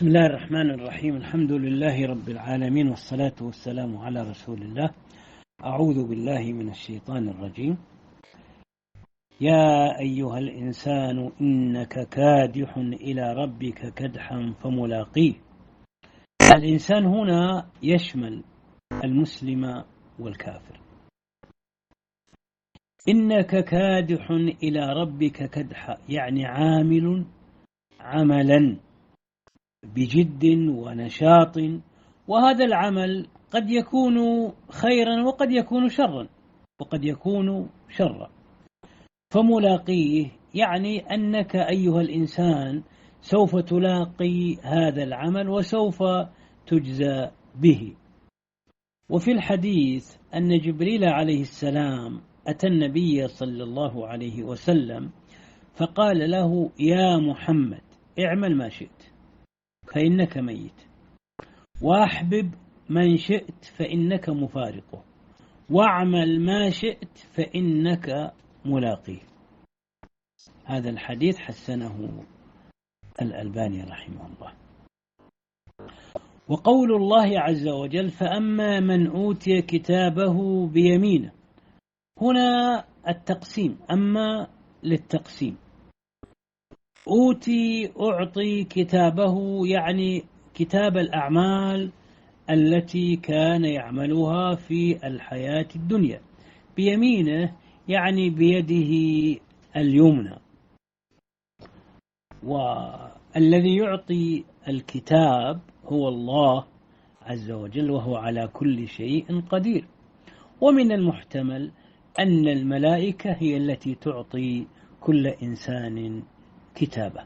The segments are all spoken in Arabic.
بسم الله الرحمن الرحيم. الحمد لله رب العالمين، والصلاة والسلام على رسول الله. أعوذ بالله من الشيطان الرجيم. يا أيها الإنسان إنك كادح إلى ربك كدحا فملاقيه. الإنسان هنا يشمل المسلم والكافر. إنك كادح إلى ربك كدحا، يعني عامل عملا بجد ونشاط، وهذا العمل قد يكون خيرا وقد يكون شرا. فملاقيه يعني أنك أيها الإنسان سوف تلاقي هذا العمل وسوف تجزى به. وفي الحديث أن جبريل عليه السلام أتى النبي صلى الله عليه وسلم فقال له: يا محمد، اعمل ما شئت فإنك ميت، وأحبب من شئت فإنك مفارقه، واعمل ما شئت فإنك ملاقيه. هذا الحديث حسنه الألباني رحمه الله. وقول الله عز وجل: فأما من أوتي كتابه بيمينه، هنا التقسيم، أما للتقسيم. أعطي كتابه يعني كتاب الأعمال التي كان يعملها في الحياة الدنيا. بيمينه يعني بيده اليمنى. والذي يعطي الكتاب هو الله عز وجل، وهو على كل شيء قدير. ومن المحتمل أن الملائكة هي التي تعطي كل إنسان كتابه.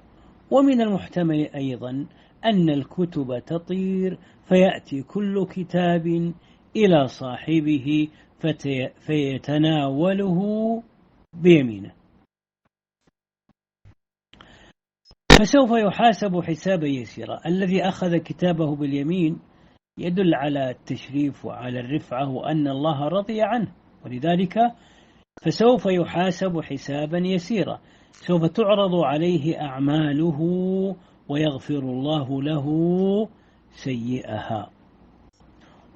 ومن المحتمل أيضا أن الكتب تطير فيأتي كل كتاب إلى صاحبه فيتناوله بيمينه، فسوف يحاسب حسابا يسيرا. الذي أخذ كتابه باليمين يدل على التشريف وعلى الرفعة وأن الله رضي عنه، ولذلك فسوف يحاسب حسابا يسيرا. سوف تعرض عليه أعماله ويغفر الله له سيئها.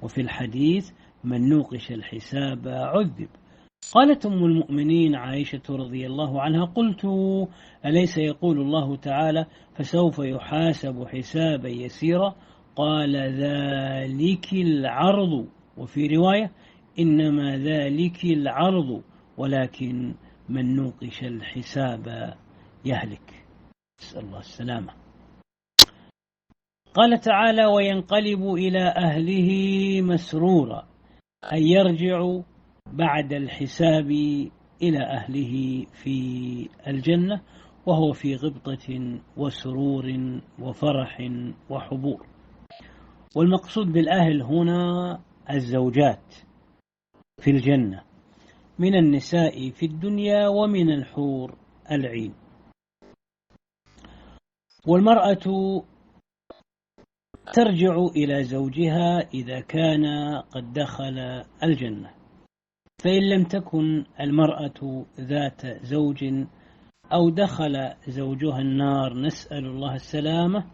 وفي الحديث: من نوقش الحساب عذب. قالت أم المؤمنين عائشة رضي الله عنها: قلت: أليس يقول الله تعالى: فسوف يحاسب حسابا يسيرا؟ قال: ذلك العرض. وفي رواية: إنما ذلك العرض، ولكن من نوقش الحساب يهلك. نسأل الله السلامة. قال تعالى: وينقلب إلى أهله مسرورا، أي يرجع بعد الحساب إلى أهله في الجنة، وهو في غبطة وسرور وفرح وحبور. والمقصود بالأهل هنا الزوجات في الجنة من النساء في الدنيا ومن الحور العين. والمرأة ترجع إلى زوجها إذا كان قد دخل الجنة. فإن لم تكن المرأة ذات زوج أو دخل زوجها النار، نسأل الله السلامة،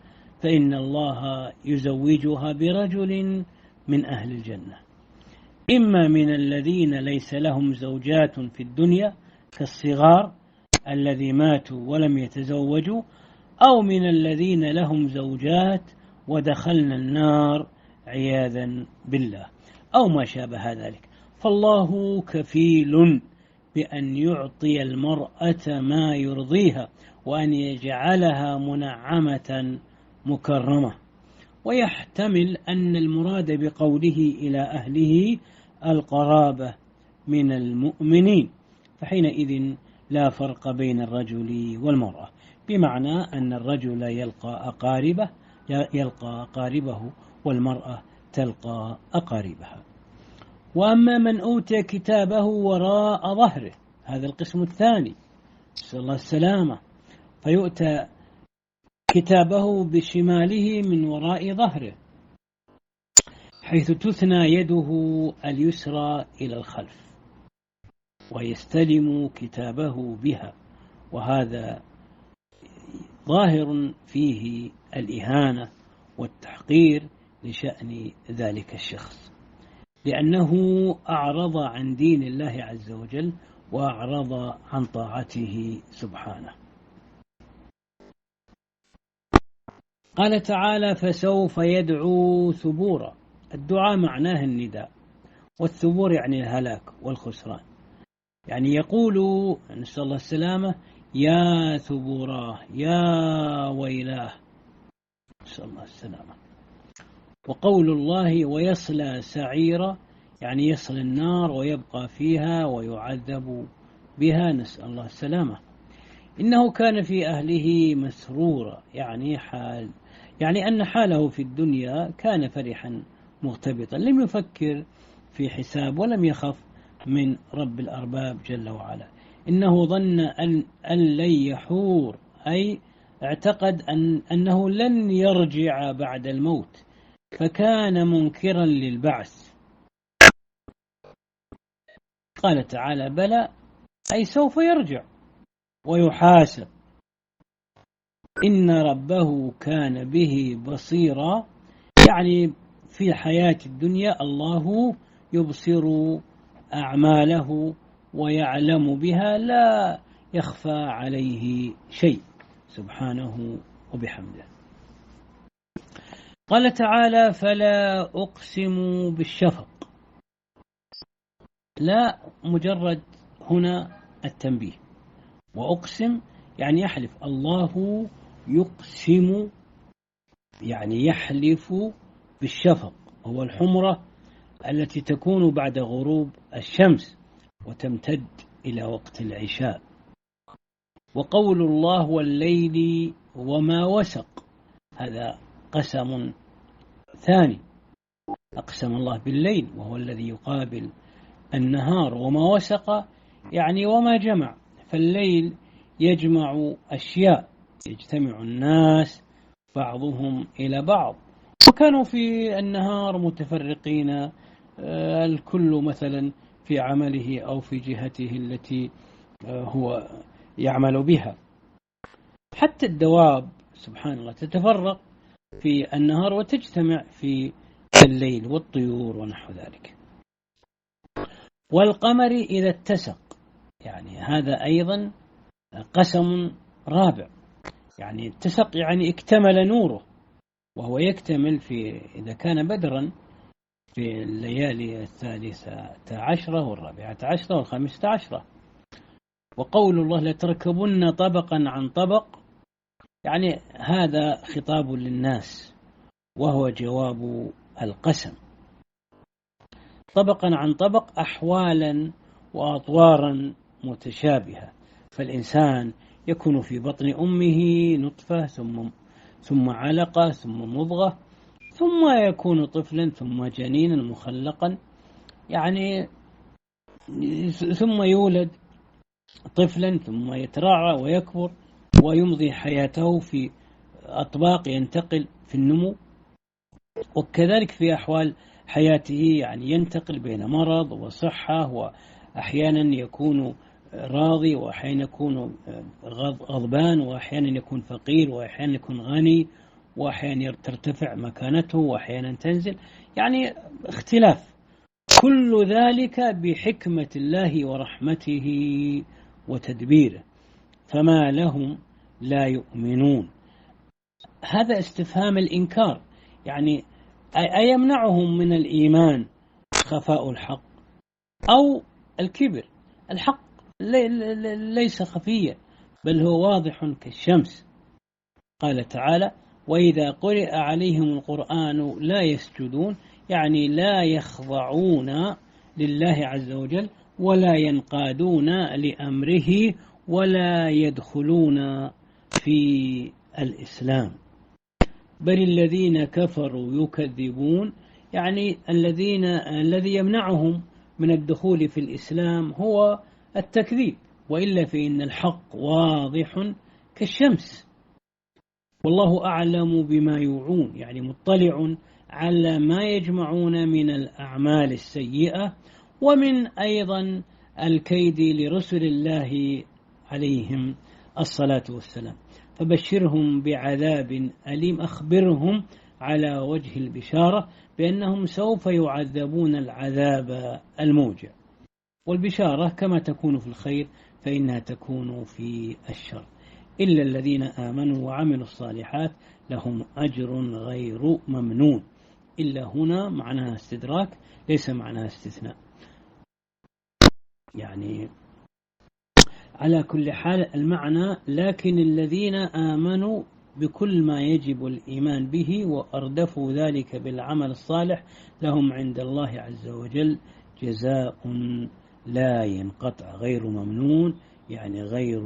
فإن الله يزوجها برجل من أهل الجنة، إما من الذين ليس لهم زوجات في الدنيا كالصغار الذي ماتوا ولم يتزوجوا، أو من الذين لهم زوجات ودخلنا النار عياذا بالله، أو ما شابه ذلك. فالله كفيل بأن يعطي المرأة ما يرضيها، وأن يجعلها منعمة مكرمة. ويحتمل أن المراد بقوله إلى أهله القرابة من المؤمنين، فحينئذ لا فرق بين الرجل والمرأة، بمعنى أن الرجل يلقى أقاربه والمرأة تلقى أقاربها. وأما من أوتي كتابه وراء ظهره، هذا القسم الثاني، نسأل الله السلامة، فيؤتى كتابه بشماله من وراء ظهره، حيث تثنى يده اليسرى إلى الخلف ويستلم كتابه بها، وهذا ظاهر فيه الإهانة والتحقير لشأن ذلك الشخص، لأنه أعرض عن دين الله عز وجل وأعرض عن طاعته سبحانه. قال تعالى: فسوف يدعو ثبورا. الدعاء معناه النداء، والثبور يعني الهلاك والخسران، يعني يقول، نسأل الله السلامة: يا ثبوراه، يا ويلاه، نسأل الله السلامة. وقول الله: ويصلى سعيرا، يعني يصل النار ويبقى فيها ويعذب بها، نسأل الله السلامة. إنه كان في أهله مسرورا، يعني أن حاله في الدنيا كان فرحا مغتبطا، لم يفكر في حساب ولم يخف من رب الأرباب جل وعلا. إنه ظن أن لن يحور، أي اعتقد أنه لن يرجع بعد الموت، فكان منكرا للبعث. قال تعالى: بلى، أي سوف يرجع ويحاسب. إن ربه كان به بصيرا، يعني في الحياة الدنيا الله يبصر أعماله ويعلم بها، لا يخفى عليه شيء سبحانه وبحمده. قال تعالى: فلا أقسم بالشفق. لا مجرد هنا التنبيه، وأقسم يعني يحلف. الله يقسم يعني يحلف بالشفق، هو الحمرة التي تكون بعد غروب الشمس وتمتد إلى وقت العشاء. وقول الله: والليل وما وسق، هذا قسم ثاني، أقسم الله بالليل وهو الذي يقابل النهار، وما وسق يعني وما جمع، فالليل يجمع أشياء، يجتمع الناس بعضهم إلى بعض، وكانوا في النهار متفرقين، الكل مثلا في عمله أو في جهته التي هو يعمل بها. حتى الدواب سبحان الله تتفرق في النهار وتجتمع في الليل، والطيور ونحو ذلك. والقمر إذا اتسق، يعني هذا أيضا قسم رابع، يعني اتسق يعني اكتمل نوره، وهو يكتمل إذا كان بدرا في الليالي 13 و14 و15. وقول الله: لتركبن طبقا عن طبق، يعني هذا خطاب للناس وهو جواب القسم. طبقا عن طبق، أحوالا وأطوارا متشابهة، فالإنسان يكون في بطن أمه نطفة، ثم علقة، ثم مضغة، ثم يكون طفلا، ثم جنينا مخلقا، يعني ثم يولد طفلا، ثم يترعى ويكبر ويمضي حياته في أطباق، ينتقل في النمو، وكذلك في أحوال حياته، يعني ينتقل بين مرض وصحة، وأحيانا يكون راضي، وأحيانا يكون غضبان، وأحيانا يكون فقير، وأحيانا يكون غني، وأحيانا ترتفع مكانته، وأحيانا تنزل، يعني اختلاف. كل ذلك بحكمة الله ورحمته وتدبيره، فما لهم لا يؤمنون. هذا استفهام الإنكار، يعني أيمنعهم من الإيمان خفاء الحق أو الكبر؟ الحق ليس خفيا، بل هو واضح كالشمس. قال تعالى: وإذا قرئ عليهم القرآن لا يسجدون، يعني لا يخضعون لله عز وجل، ولا ينقادون لأمره، ولا يدخلون في الإسلام، بل الذين كفروا يكذبون، يعني الذي يمنعهم من الدخول في الإسلام هو التكذيب، وإلا فإن الحق واضح كالشمس. والله أعلم بما يوعون، يعني مطلع على ما يجمعون من الأعمال السيئة، ومن أيضا الكيد لرسل الله عليهم الصلاة والسلام. فبشرهم بعذاب أليم، أخبرهم على وجه البشارة بأنهم سوف يعذبون العذاب الموجع. والبشارة كما تكون في الخير فإنها تكون في الشر. إلا الذين آمنوا وعملوا الصالحات لهم أجر غير ممنون. إلا هنا معناها استدراك ليس معناها استثناء. يعني على كل حال المعنى لكن الذين آمنوا بكل ما يجب الإيمان به وأردفوا ذلك بالعمل الصالح لهم عند الله عز وجل جزاء لا ينقطع غير ممنون، يعني غير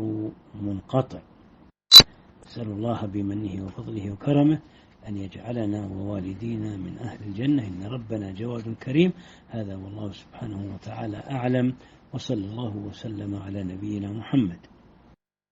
منقطع. أسأل الله بمنه وفضله وكرمه أن يجعلنا ووالدينا من أهل الجنة، إن ربنا جواد كريم. هذا والله سبحانه وتعالى أعلم، وصلى الله وسلم على نبينا محمد.